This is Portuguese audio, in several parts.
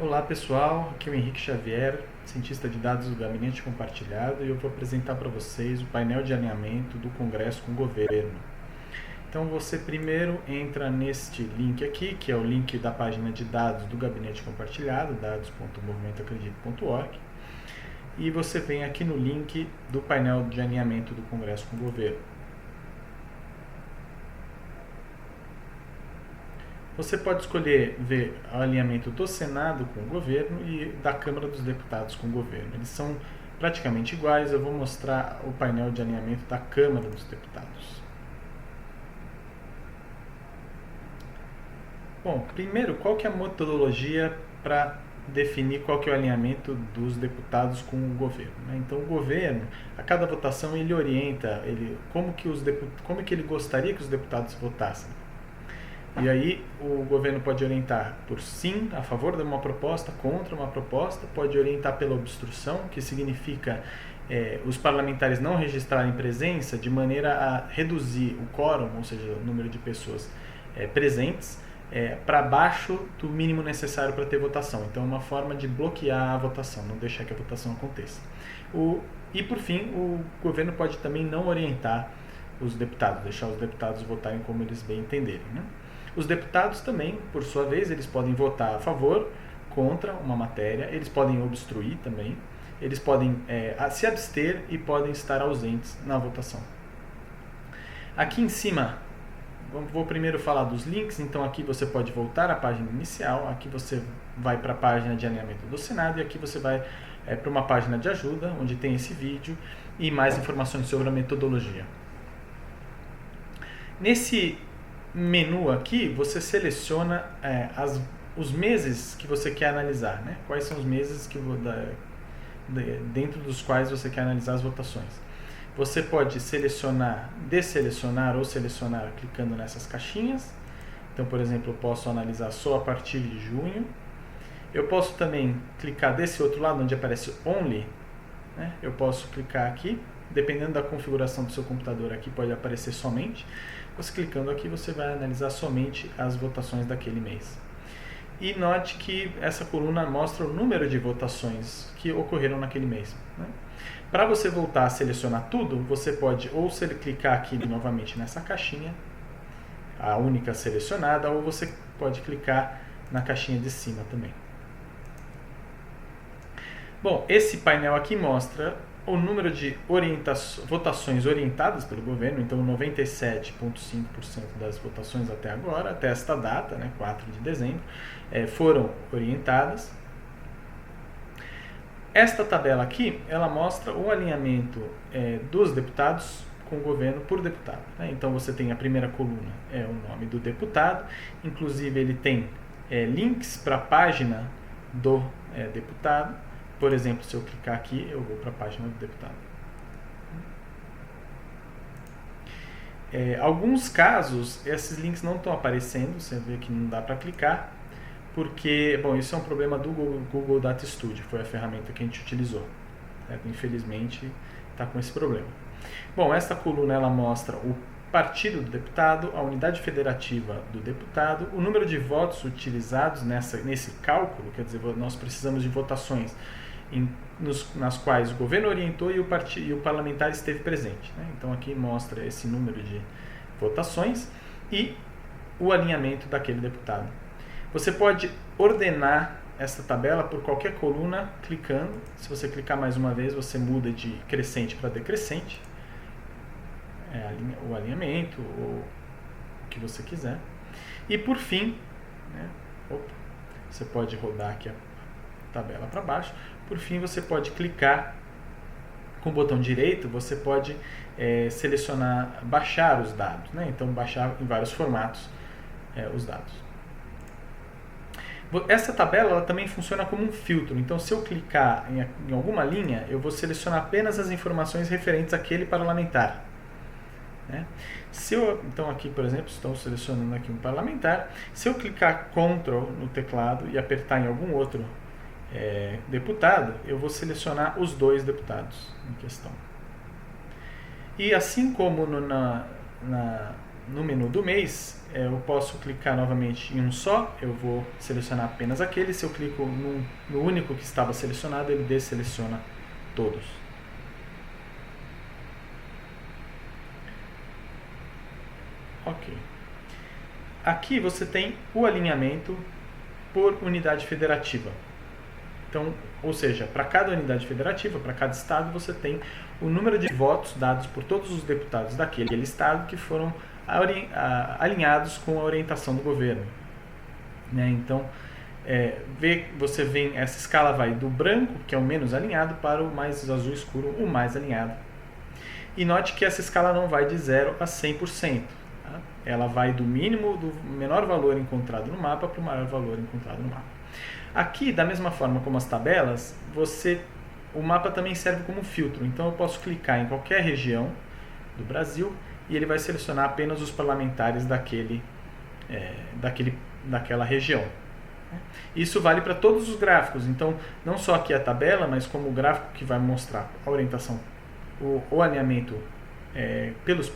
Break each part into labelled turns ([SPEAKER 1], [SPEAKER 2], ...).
[SPEAKER 1] Olá pessoal, aqui é o Henrique Xavier, cientista de dados do Gabinete Compartilhado, e eu vou apresentar para vocês o painel de alinhamento do Congresso com o governo. Então você primeiro entra neste link aqui, que é o link da página de dados do Gabinete Compartilhado, dados.movimentoacredito.org, e você vem aqui no link do painel de alinhamento do Congresso com o governo. Você pode escolher ver o alinhamento do Senado com o governo e da Câmara dos Deputados com o governo. Eles são praticamente iguais. Eu vou mostrar o painel de alinhamento da Câmara dos Deputados. Bom, primeiro, qual que é a metodologia para definir qual que é o alinhamento dos deputados com o governo? Então, o governo, a cada votação, ele orienta como que ele gostaria que os deputados votassem. E aí o governo pode orientar por sim, a favor de uma proposta, contra uma proposta, pode orientar pela obstrução, que significa os parlamentares não registrarem presença de maneira a reduzir o quórum, ou seja, o número de pessoas presentes, para baixo do mínimo necessário para ter votação. Então é uma forma de bloquear a votação, não deixar que a votação aconteça. E por fim, o governo pode também não orientar os deputados, deixar os deputados votarem como eles bem entenderem, né? Os deputados também, por sua vez, eles podem votar a favor, contra uma matéria, eles podem obstruir também, eles podem se abster e podem estar ausentes na votação. Aqui em cima, vou primeiro falar dos links, então aqui você pode voltar à página inicial, aqui você vai para a página de alinhamento do Senado e aqui você vai para uma página de ajuda, onde tem esse vídeo e mais informações sobre a metodologia. Nesse menu aqui, você seleciona os meses que você quer analisar, né? Quais são os meses dentro dos quais você quer analisar as votações. Você pode selecionar, desselecionar ou selecionar clicando nessas caixinhas. Então, por exemplo, eu posso analisar só a partir de junho. Eu posso também clicar desse outro lado, onde aparece Only, né? Eu posso clicar aqui, dependendo da configuração do seu computador aqui, pode aparecer somente. Você clicando aqui, você vai analisar somente as votações daquele mês. E note que essa coluna mostra o número de votações que ocorreram naquele mês, né? Para você voltar a selecionar tudo, você pode ou clicar aqui novamente nessa caixinha, a única selecionada, ou você pode clicar na caixinha de cima também. Bom, esse painel aqui mostra o número de votações orientadas pelo governo, então 97,5% das votações até agora, até esta data, né, 4 de dezembro, foram orientadas. Esta tabela aqui, ela mostra o alinhamento dos deputados com o governo por deputado, né? Então você tem a primeira coluna, o nome do deputado, inclusive ele tem links para a página do deputado. Por exemplo, se eu clicar aqui, eu vou para a página do deputado. Alguns casos, esses links não estão aparecendo, você vê que não dá para clicar, porque, bom, isso é um problema do Google Data Studio, foi a ferramenta que a gente utilizou. Infelizmente, está com esse problema. Bom, esta coluna ela mostra o partido do deputado, a unidade federativa do deputado, o número de votos utilizados nesse cálculo, quer dizer, nós precisamos de votações nas quais o governo orientou e o parlamentar esteve presente, né? Então aqui mostra esse número de votações e o alinhamento daquele deputado. Você pode ordenar essa tabela por qualquer coluna clicando. Se você clicar mais uma vez, você muda de crescente para decrescente, o alinhamento ou o que você quiser. E por fim, né, você pode rodar aqui a tabela para baixo. Por fim, você pode clicar com o botão direito, você pode selecionar, baixar os dados, né? Então baixar em vários formatos os dados. Essa tabela ela também funciona como um filtro, então se eu clicar em alguma linha, eu vou selecionar apenas as informações referentes àquele parlamentar, né? Então aqui, por exemplo, estou selecionando aqui um parlamentar. Se eu clicar Ctrl no teclado e apertar em algum outro deputado, eu vou selecionar os dois deputados em questão. E assim como no menu do mês, eu posso clicar novamente em um só, eu vou selecionar apenas aquele. Se eu clico no único que estava selecionado, ele desseleciona todos. Ok. Aqui você tem o alinhamento por unidade federativa. Então, ou seja, para cada unidade federativa, para cada estado, você tem o número de votos dados por todos os deputados daquele estado que foram alinhados com a orientação do governo. Né? Então, você vê, essa escala vai do branco, que é o menos alinhado, para o mais azul escuro, o mais alinhado. E note que essa escala não vai de 0 a 100%. Tá? Ela vai do mínimo, do menor valor encontrado no mapa, para o maior valor encontrado no mapa. Aqui, da mesma forma como as tabelas, o mapa também serve como filtro. Então, eu posso clicar em qualquer região do Brasil e ele vai selecionar apenas os parlamentares daquela região. Isso vale para todos os gráficos. Então, não só aqui a tabela, mas como o gráfico que vai mostrar a orientação, o alinhamento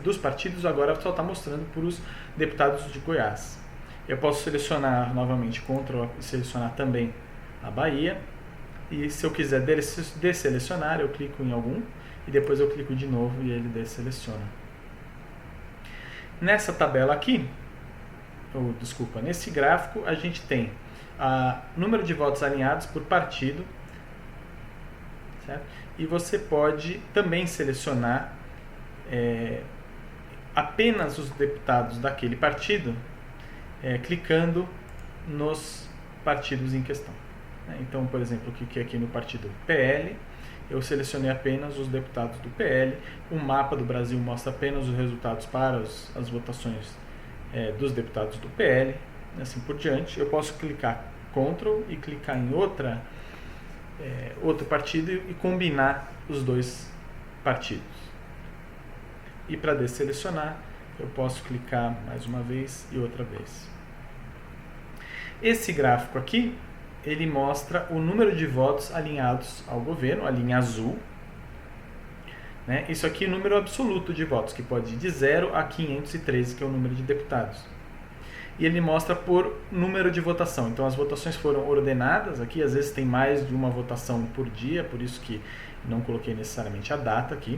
[SPEAKER 1] dos partidos, agora só está mostrando para os deputados de Goiás. Eu posso selecionar novamente Ctrl e selecionar também a Bahia. E se eu quiser desselecionar, eu clico em algum e depois eu clico de novo e ele desseleciona. Nessa tabela aqui, nesse gráfico, a gente tem número de votos alinhados por partido, certo? E você pode também selecionar apenas os deputados daquele partido, clicando nos partidos em questão. Então, por exemplo, eu cliquei aqui no partido PL, eu selecionei apenas os deputados do PL, o mapa do Brasil mostra apenas os resultados para as votações dos deputados do PL, assim por diante. Eu posso clicar Ctrl e clicar em outro partido e combinar os dois partidos. E para desselecionar, eu posso clicar mais uma vez e outra vez. Esse gráfico aqui, ele mostra o número de votos alinhados ao governo, a linha azul. Né? Isso aqui é o número absoluto de votos, que pode ir de 0 a 513, que é o número de deputados. E ele mostra por número de votação. Então as votações foram ordenadas aqui, às vezes tem mais de uma votação por dia, por isso que não coloquei necessariamente a data aqui.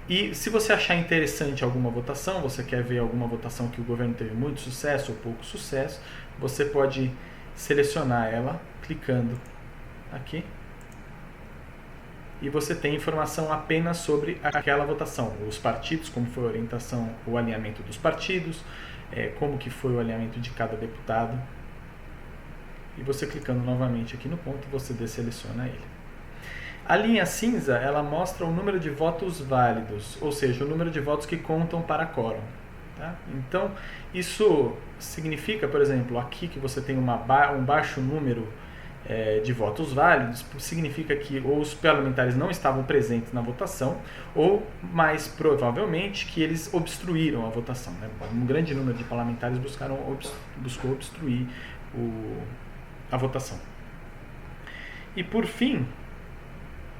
[SPEAKER 1] E se você achar interessante alguma votação, você quer ver alguma votação que o governo teve muito sucesso ou pouco sucesso, você pode selecionar ela clicando aqui. E você tem informação apenas sobre aquela votação, os partidos, como foi a orientação, o alinhamento dos partidos, como que foi o alinhamento de cada deputado. E você clicando novamente aqui no ponto, você desseleciona ele. A linha cinza, ela mostra o número de votos válidos, ou seja, o número de votos que contam para quórum. Tá? Então, isso significa, por exemplo, aqui que você tem um baixo número de votos válidos, significa que ou os parlamentares não estavam presentes na votação, ou, mais provavelmente, que eles obstruíram a votação. Né? Um grande número de parlamentares buscou obstruir a votação. E, por fim,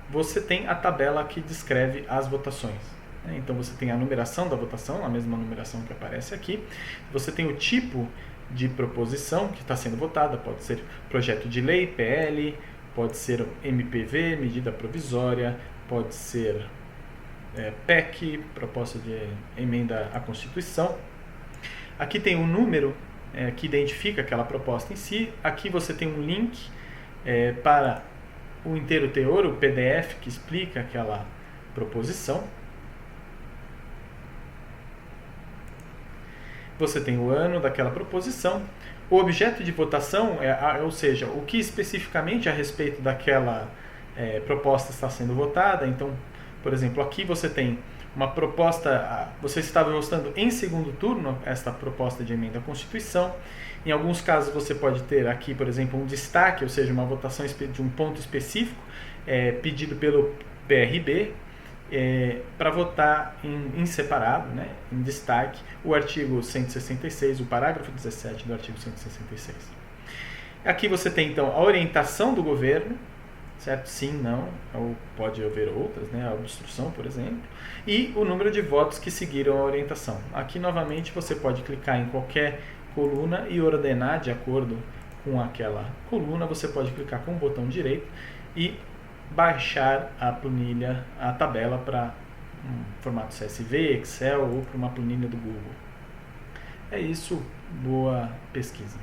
[SPEAKER 1] você tem a tabela que descreve as votações. Então você tem a numeração da votação, a mesma numeração que aparece aqui. Você tem o tipo de proposição que está sendo votada, pode ser projeto de lei, PL, pode ser MPV, medida provisória, pode ser PEC, proposta de emenda à Constituição. Aqui tem um número que identifica aquela proposta em si. Aqui você tem um link para o inteiro teor, o PDF que explica aquela proposição. Você tem o ano daquela proposição, o objeto de votação, ou seja, o que especificamente a respeito daquela proposta está sendo votada. Então, por exemplo, aqui você tem uma proposta, você estava votando em segundo turno esta proposta de emenda à Constituição. Em alguns casos você pode ter aqui, por exemplo, um destaque, ou seja, uma votação de um ponto específico pedido pelo PRB, para votar em separado, né, em destaque, o artigo 166, o parágrafo 17 do artigo 166. Aqui você tem, então, a orientação do governo, certo? Sim, não, ou pode haver outras, né? A obstrução, por exemplo, e o número de votos que seguiram a orientação. Aqui, novamente, você pode clicar em qualquer coluna e ordenar de acordo com aquela coluna. Você pode clicar com o botão direito e baixar a planilha, a tabela para um formato CSV, Excel ou para uma planilha do Google. É isso, boa pesquisa.